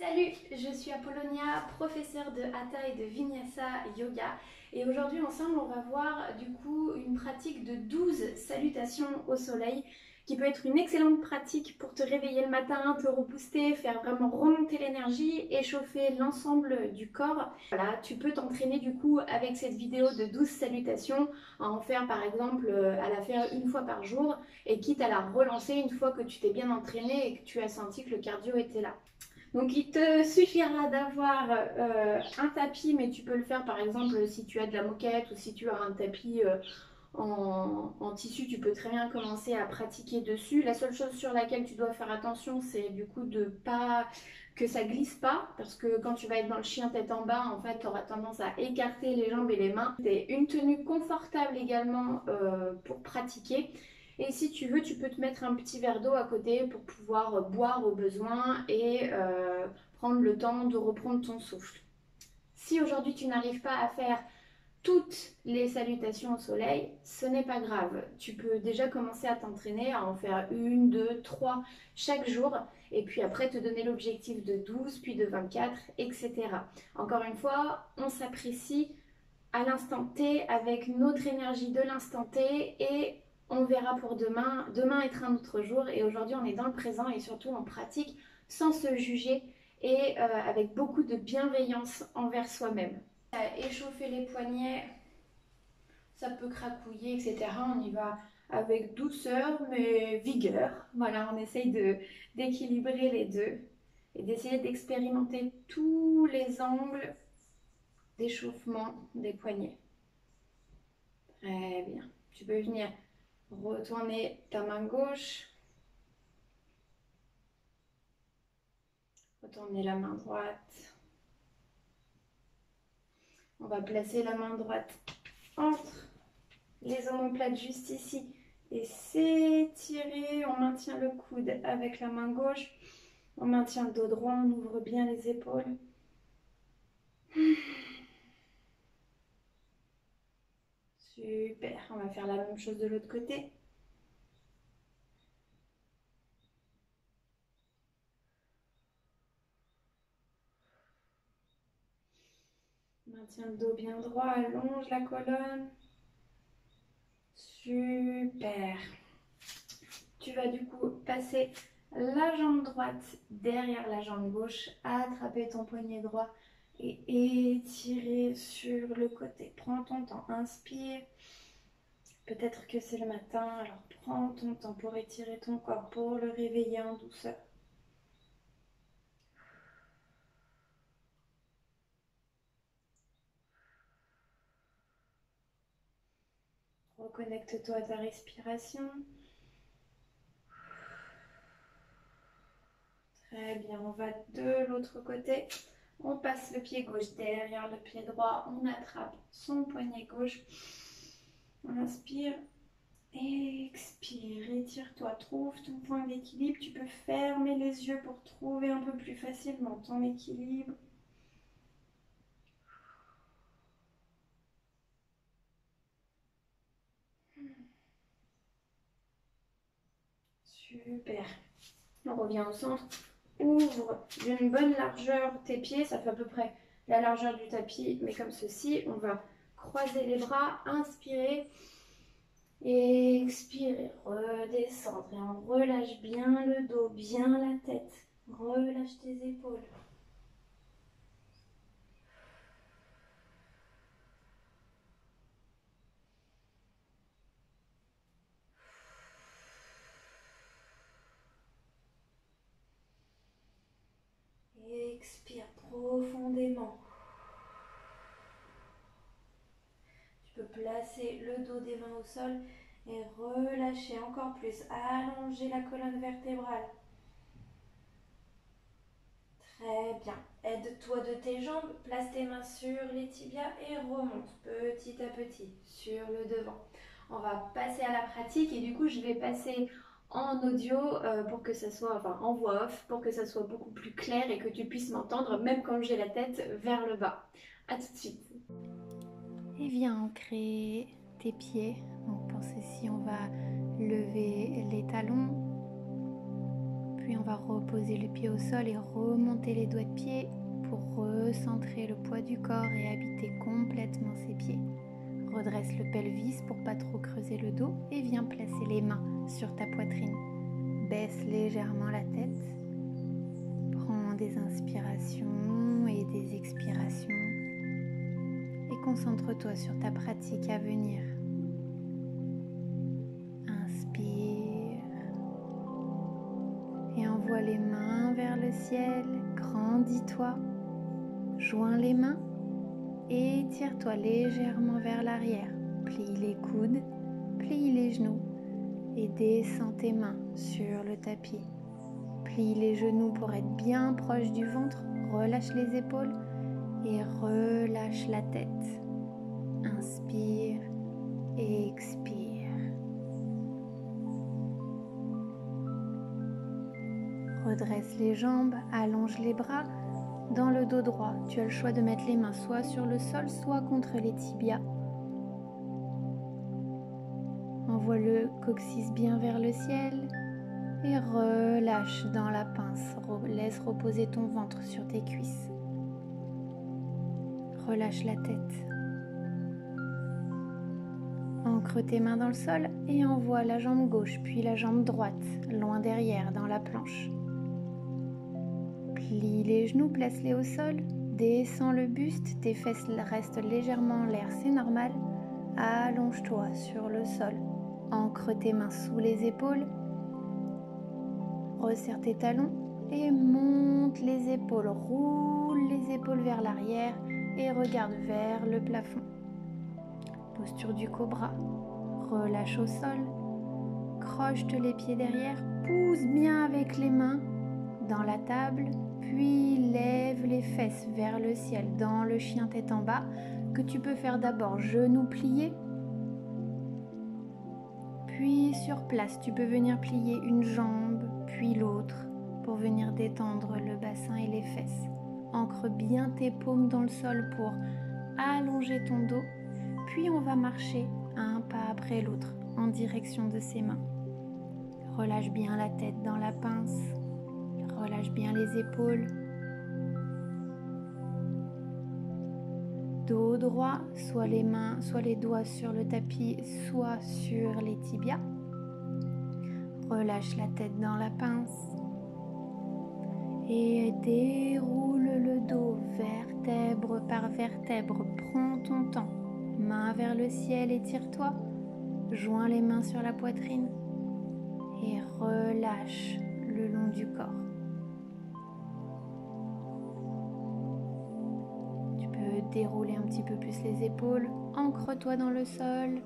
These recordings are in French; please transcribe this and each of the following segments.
Salut, je suis Apollonia, professeure de Hatha et de Vinyasa Yoga et aujourd'hui ensemble on va voir du coup une pratique de 12 salutations au soleil qui peut être une excellente pratique pour te réveiller le matin, te rebooster, faire vraiment remonter l'énergie, échauffer l'ensemble du corps. Voilà, tu peux t'entraîner du coup avec cette vidéo de 12 salutations à en faire par exemple à la faire une fois par jour et quitte à la relancer une fois que tu t'es bien entraîné et que tu as senti que le cardio était là. Donc il te suffira d'avoir un tapis, mais tu peux le faire par exemple si tu as de la moquette ou si tu as un tapis en tissu, tu peux très bien commencer à pratiquer dessus. La seule chose sur laquelle tu dois faire attention, c'est du coup de pas que ça glisse pas, parce que quand tu vas être dans le chien tête en bas, en fait, tu auras tendance à écarter les jambes et les mains. C'est une tenue confortable également pour pratiquer. Et si tu veux, tu peux te mettre un petit verre d'eau à côté pour pouvoir boire au besoin et prendre le temps de reprendre ton souffle. Si aujourd'hui tu n'arrives pas à faire toutes les salutations au soleil, ce n'est pas grave. Tu peux déjà commencer à t'entraîner, à en faire une, deux, trois chaque jour, et puis après te donner l'objectif de 12, puis de 24, etc. Encore une fois, on s'apprécie à l'instant T avec notre énergie de l'instant T et on verra pour demain. Demain être un autre jour et aujourd'hui on est dans le présent et surtout on pratique sans se juger et avec beaucoup de bienveillance envers soi-même. Échauffer les poignets, ça peut cracouiller, etc. On y va avec douceur mais vigueur. Voilà, on essaye d'équilibrer les deux et d'essayer d'expérimenter tous les angles d'échauffement des poignets. Très bien. Tu peux venir retourner ta main gauche, retourner la main droite. On va placer la main droite entre les omoplates juste ici et s'étirer. On maintient le coude avec la main gauche. On maintient le dos droit, on ouvre bien les épaules. Super, on va faire la même chose de l'autre côté. Maintiens le dos bien droit, allonge la colonne. Super. Tu vas du coup passer la jambe droite derrière la jambe gauche, attraper ton poignet droit et étirer sur le côté. Prends ton temps, inspire. Peut-être que c'est le matin, alors prends ton temps pour étirer ton corps, pour le réveiller en douceur. Reconnecte-toi à ta respiration. Très bien, on va de l'autre côté. On passe le pied gauche derrière le pied droit. On attrape son poignet gauche. On inspire. Expire, étire-toi, trouve ton point d'équilibre. Tu peux fermer les yeux pour trouver un peu plus facilement ton équilibre. Super. On revient au centre. Ouvre d'une bonne largeur tes pieds. Ça fait à peu près la largeur du tapis, mais comme ceci. On va croiser les bras, inspirer. Expirer, redescendre et on relâche bien le dos, bien la tête. Relâche tes épaules. Expire profondément. Tu peux placer le dos des mains au sol et relâcher encore plus. Allonger la colonne vertébrale. Très bien. Aide-toi de tes jambes. Place tes mains sur les tibias et remonte petit à petit sur le devant. On va passer à la pratique et du coup je vais passer en audio pour que ça soit, enfin en voix off, pour que ça soit beaucoup plus clair et que tu puisses m'entendre même quand j'ai la tête vers le bas. A tout de suite. Et viens ancrer tes pieds. Donc pour ceci on va lever les talons, Puis on va reposer le pied au sol et remonter les doigts de pied pour recentrer le poids du corps et habiter complètement ses pieds. Redresse le pelvis pour pas trop creuser le dos et viens placer les mains sur ta poitrine. Baisse légèrement la tête. Prends des inspirations et des expirations. Et concentre-toi sur ta pratique à venir. Inspire. Et envoie les mains vers le ciel. Grandis-toi. Joins les mains. Et tire-toi légèrement vers l'arrière. Plie les coudes, plie les genoux et descends tes mains sur le tapis. Plie les genoux pour être bien proche du ventre, relâche les épaules et relâche la tête. Inspire et expire. Redresse les jambes, allonge les bras. Dans le dos droit, tu as le choix de mettre les mains soit sur le sol, soit contre les tibias. Envoie le coccyx bien vers le ciel et relâche dans la pince. Laisse reposer ton ventre sur tes cuisses. Relâche la tête. Ancre tes mains dans le sol et envoie la jambe gauche puis la jambe droite loin derrière dans la planche. Plie les genoux, place-les au sol, descends le buste, tes fesses restent légèrement en l'air, c'est normal. Allonge-toi sur le sol, ancre tes mains sous les épaules, resserre tes talons et monte les épaules, roule les épaules vers l'arrière et regarde vers le plafond. Posture du cobra, relâche au sol, croche les pieds derrière, pousse bien avec les mains dans la table, puis lève les fesses vers le ciel dans le chien tête en bas, que tu peux faire d'abord genoux pliés, puis sur place tu peux venir plier une jambe, puis l'autre, pour venir détendre le bassin et les fesses. Ancre bien tes paumes dans le sol pour allonger ton dos, puis on va marcher un pas après l'autre en direction de ses mains. Relâche bien la tête dans la pince. Relâche bien les épaules. Dos droit, soit les mains, soit les doigts sur le tapis, soit sur les tibias. Relâche la tête dans la pince. Et déroule le dos, vertèbre par vertèbre. Prends ton temps. Main vers le ciel, étire-toi. Joins les mains sur la poitrine. Et relâche le long du corps. Dérouler un petit peu plus les épaules, ancre-toi dans le sol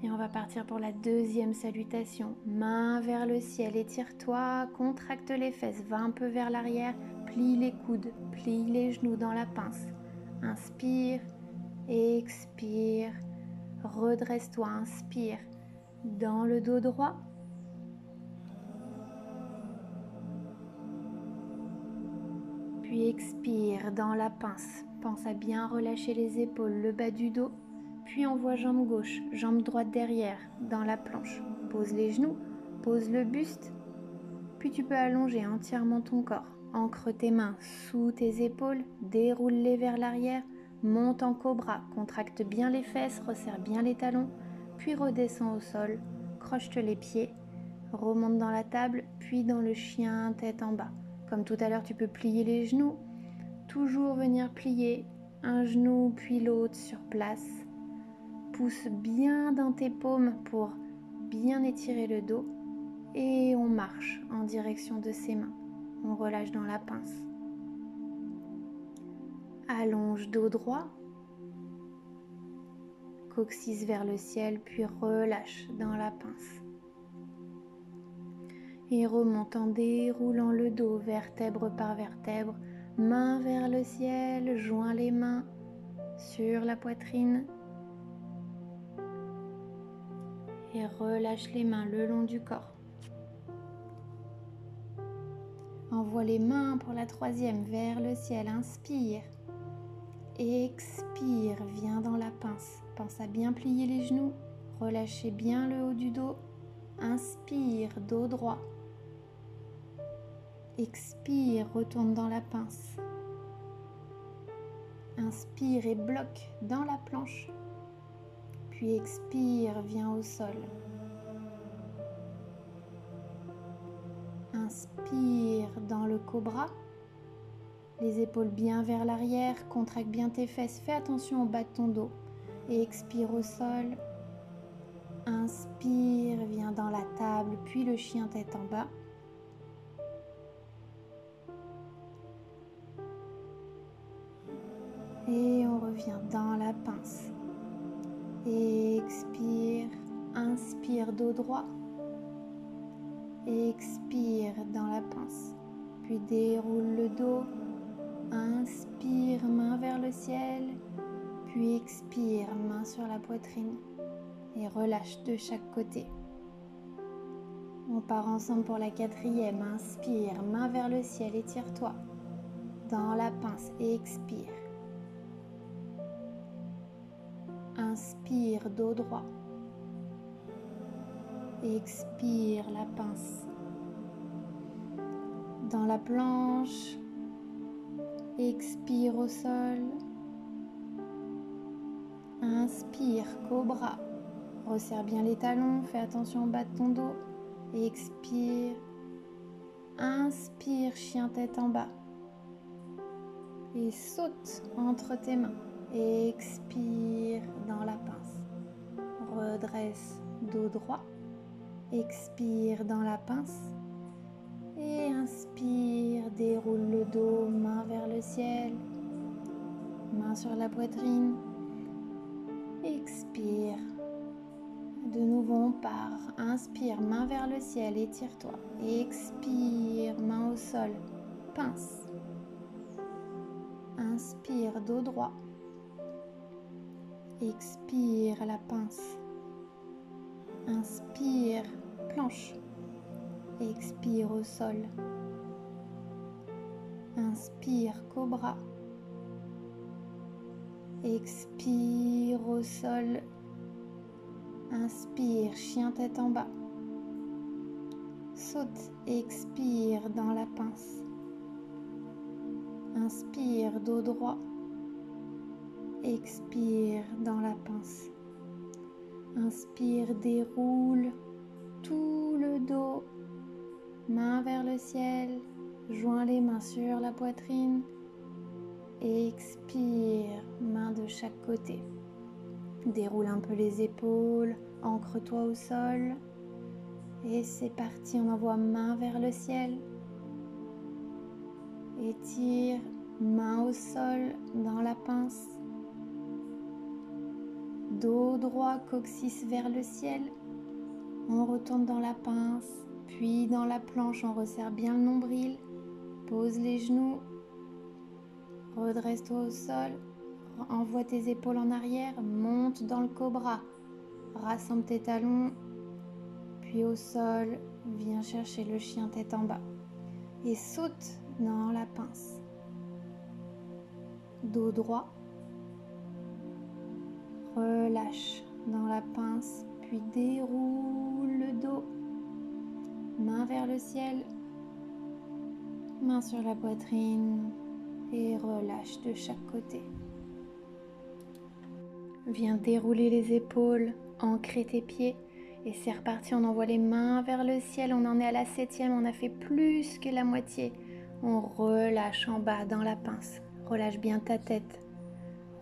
et on va partir pour la deuxième salutation. Main vers le ciel, étire-toi, contracte les fesses, va un peu vers l'arrière, plie les coudes, plie les genoux dans la pince. Inspire, expire, redresse-toi, inspire dans le dos droit. Puis expire dans la pince. Pense à bien relâcher les épaules, le bas du dos. Puis envoie jambe gauche, jambe droite derrière, dans la planche. Pose les genoux, pose le buste. Puis tu peux allonger entièrement ton corps. Ancre tes mains sous tes épaules, déroule-les vers l'arrière. Monte en cobra, contracte bien les fesses, resserre bien les talons. Puis redescends au sol, croche les pieds. Remonte dans la table, puis dans le chien tête en bas. Comme tout à l'heure, tu peux plier les genoux, toujours venir plier un genou puis l'autre sur place. Pousse bien dans tes paumes pour bien étirer le dos et on marche en direction de ses mains. On relâche dans la pince. Allonge dos droit, coccyx vers le ciel puis relâche dans la pince. Et remonte en déroulant le dos, vertèbre par vertèbre, main vers le ciel, joins les mains sur la poitrine et relâche les mains le long du corps. Envoie les mains pour la troisième vers le ciel, inspire, expire, viens dans la pince, pense à bien plier les genoux, relâchez bien le haut du dos, inspire, dos droit. Expire, retourne dans la pince. Inspire et bloque dans la planche. Puis expire, viens au sol. Inspire dans le cobra. Les épaules bien vers l'arrière, contracte bien tes fesses. Fais attention au bas de ton dos. Et expire au sol. Inspire, viens dans la table, puis le chien tête en bas. Et on revient dans la pince. Expire, inspire dos droit. Expire dans la pince. Puis déroule le dos. Inspire, main vers le ciel. Puis expire, main sur la poitrine. Et relâche de chaque côté. On part ensemble pour la 4e. Inspire, main vers le ciel, étire-toi. Dans la pince, expire. Inspire, dos droit. Expire, la pince. Dans la planche, expire au sol. Inspire, cobra. Resserre bien les talons, fais attention au bas de ton dos. Expire. Inspire, chien tête en bas. Et saute entre tes mains. Expire dans la pince. Redresse dos droit. Expire dans la pince. Et inspire, déroule le dos, main vers le ciel. Main sur la poitrine. Expire. De nouveau, on part. Inspire, main vers le ciel, étire-toi. Expire, main au sol, pince. Inspire, dos droit. Expire, la pince. Inspire, planche. Expire au sol. Inspire, cobra. Expire au sol. Inspire, chien tête en bas. Saute, expire dans la pince. Inspire, dos droit. Expire dans la pince. Inspire, déroule tout le dos. Main vers le ciel. Joins les mains sur la poitrine. Expire, main de chaque côté. Déroule un peu les épaules, ancre-toi au sol. Et c'est parti, on envoie main vers le ciel. Étire, main au sol dans la pince. Dos droit, coccyx vers le ciel. On retourne dans la pince, puis dans la planche, on resserre bien le nombril. Pose les genoux. Redresse-toi au sol. Envoie tes épaules en arrière, monte dans le cobra, rassemble tes talons, puis au sol, viens chercher le chien tête en bas et saute dans la pince. Dos droit, relâche dans la pince, puis déroule le dos, main vers le ciel, main sur la poitrine et relâche de chaque côté. Viens dérouler les épaules, ancrer tes pieds et c'est reparti, on envoie les mains vers le ciel, on en est à la 7e, on a fait plus que la moitié. On relâche en bas dans la pince, relâche bien ta tête,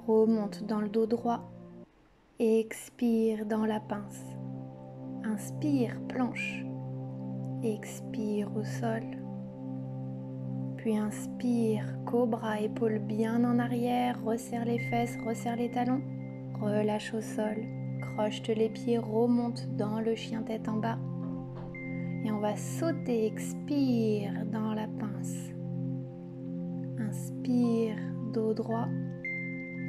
remonte dans le dos droit, expire dans la pince, inspire, planche, expire au sol, puis inspire, cobra, épaules bien en arrière, resserre les fesses, resserre les talons. Relâche au sol, croche les pieds, remonte dans le chien tête en bas. Et on va sauter, expire dans la pince. Inspire, dos droit.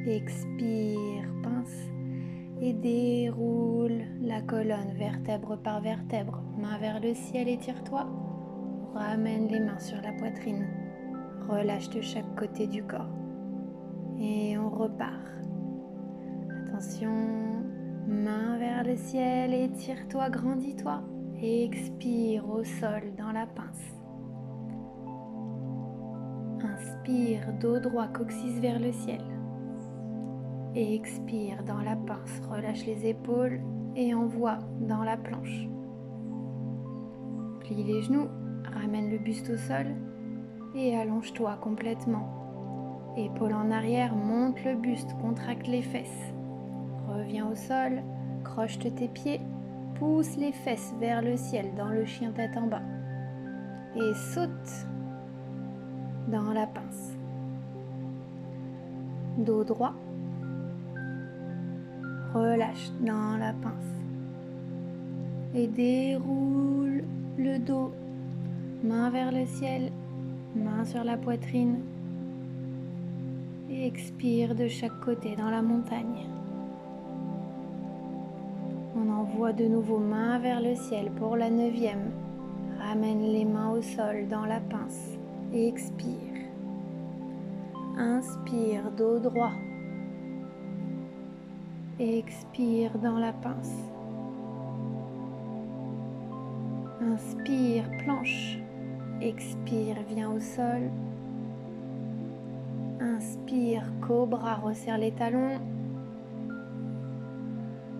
Expire, pince. Et déroule la colonne, vertèbre par vertèbre. Main vers le ciel, étire-toi. Ramène les mains sur la poitrine. Relâche de chaque côté du corps. Et on repart. Attention, main vers le ciel, étire-toi, grandis-toi. Expire au sol dans la pince. Inspire, dos droit, coccyx vers le ciel. Et expire dans la pince, relâche les épaules et envoie dans la planche. Plie les genoux, ramène le buste au sol et allonge-toi complètement. Épaules en arrière, monte le buste, contracte les fesses. Reviens au sol, croche tes pieds, pousse les fesses vers le ciel dans le chien tête en bas. Et saute dans la pince. Dos droit. Relâche dans la pince. Et déroule le dos. Main vers le ciel, main sur la poitrine. Et expire de chaque côté dans la montagne. On envoie de nouveau main vers le ciel pour la 9e. Ramène les mains au sol dans la pince et expire. Inspire, dos droit. Expire dans la pince. Inspire, planche. Expire, viens au sol. Inspire, cobra, resserre les talons.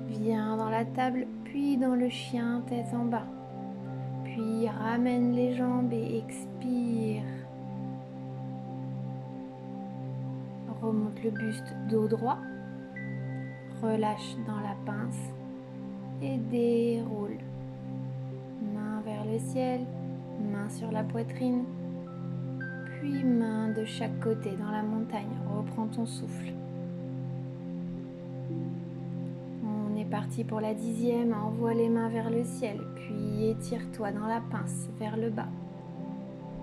Viens dans la table, puis dans le chien, tête en bas. Puis ramène les jambes et expire. Remonte le buste, dos droit. Relâche dans la pince et déroule. Main vers le ciel, main sur la poitrine, puis main de chaque côté dans la montagne. Reprends ton souffle. On est parti pour la 10e. Envoie les mains vers le ciel, puis étire-toi dans la pince vers le bas.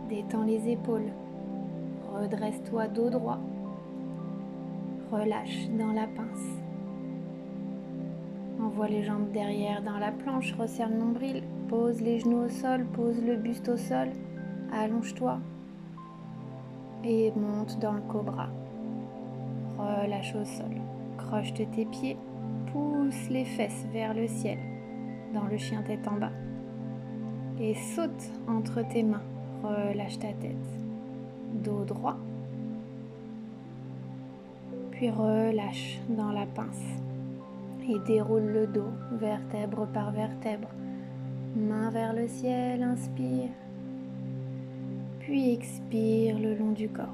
Détends les épaules. Redresse-toi dos droit. Relâche dans la pince. Envoie les jambes derrière dans la planche, resserre le nombril, pose les genoux au sol, pose le buste au sol, allonge-toi et monte dans le cobra. Relâche au sol, croche tes pieds, pousse les fesses vers le ciel dans le chien tête en bas et saute entre tes mains, relâche ta tête, dos droit, puis relâche dans la pince. Et déroule le dos, vertèbre par vertèbre. Main vers le ciel, inspire. Puis expire le long du corps.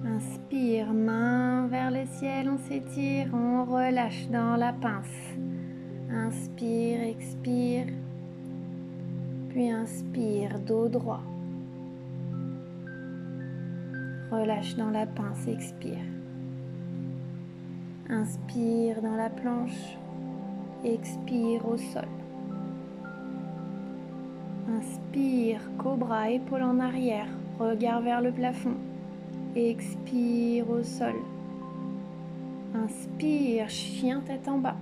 Inspire, main vers le ciel, on s'étire, on relâche dans la pince. Inspire, expire. Puis inspire, dos droit. Relâche dans la pince, expire. Inspire dans la planche, expire au sol. Inspire, cobra, épaule en arrière, regard vers le plafond. Expire au sol. Inspire, chien tête en bas.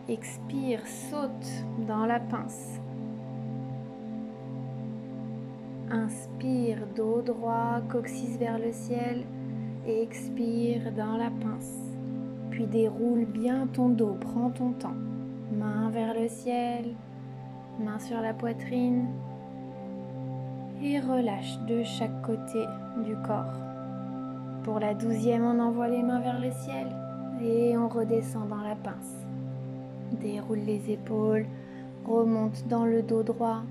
Expire, saute dans la pince. Inspire, dos droit, coccyx vers le ciel. Expire dans la pince. Puis déroule bien ton dos, prends ton temps. Main vers le ciel, main sur la poitrine. Et relâche de chaque côté du corps. Pour la 12e, on envoie les mains vers le ciel et on redescend dans la pince. Déroule les épaules, remonte dans le dos droit,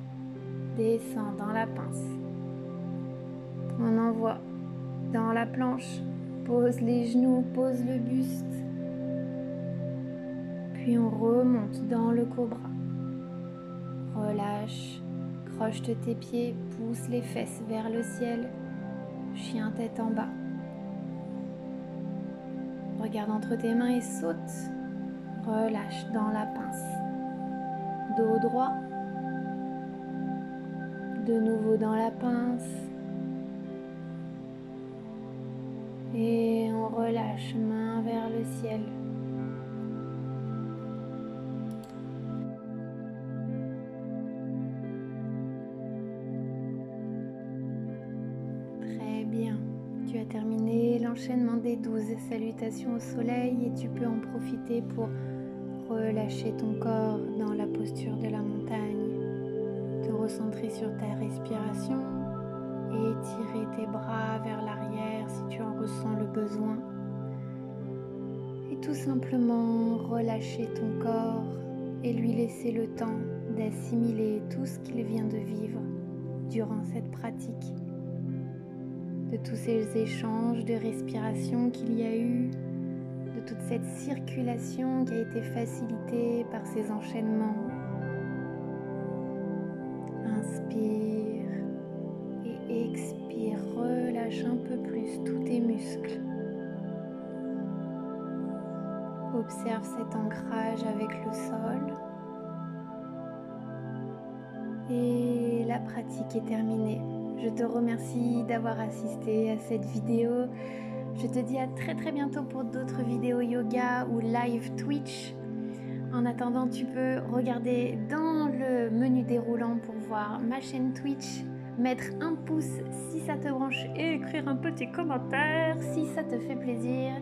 descend dans la pince. On envoie dans la planche, pose les genoux, pose le buste. Puis on remonte dans le cobra. Relâche, croche tes pieds, pousse les fesses vers le ciel. Chien tête en bas. Regarde entre tes mains et saute. Relâche dans la pince. Dos droit. De nouveau dans la pince. Et on relâche, main vers le ciel. Très bien. Tu as terminé l'enchaînement des 12 salutations au soleil et tu peux en profiter pour relâcher ton corps dans la posture de la montagne, te recentrer sur ta respiration et étirer tes bras vers l'arrière si tu en ressens le besoin. Et tout simplement relâcher ton corps et lui laisser le temps d'assimiler tout ce qu'il vient de vivre durant cette pratique. De tous ces échanges de respiration qu'il y a eu, de toute cette circulation qui a été facilitée par ces enchaînements. Inspire et expire, relâche un peu plus tous tes muscles. Observe cet ancrage avec le sol. Et la pratique est terminée. Je te remercie d'avoir assisté à cette vidéo. Je te dis à très bientôt pour d'autres vidéos yoga ou live Twitch. En attendant, tu peux regarder dans le menu déroulant pour voir ma chaîne Twitch, mettre un pouce si ça te branche et écrire un petit commentaire si ça te fait plaisir.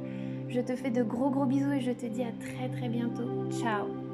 Je te fais de gros bisous et je te dis à très bientôt. Ciao!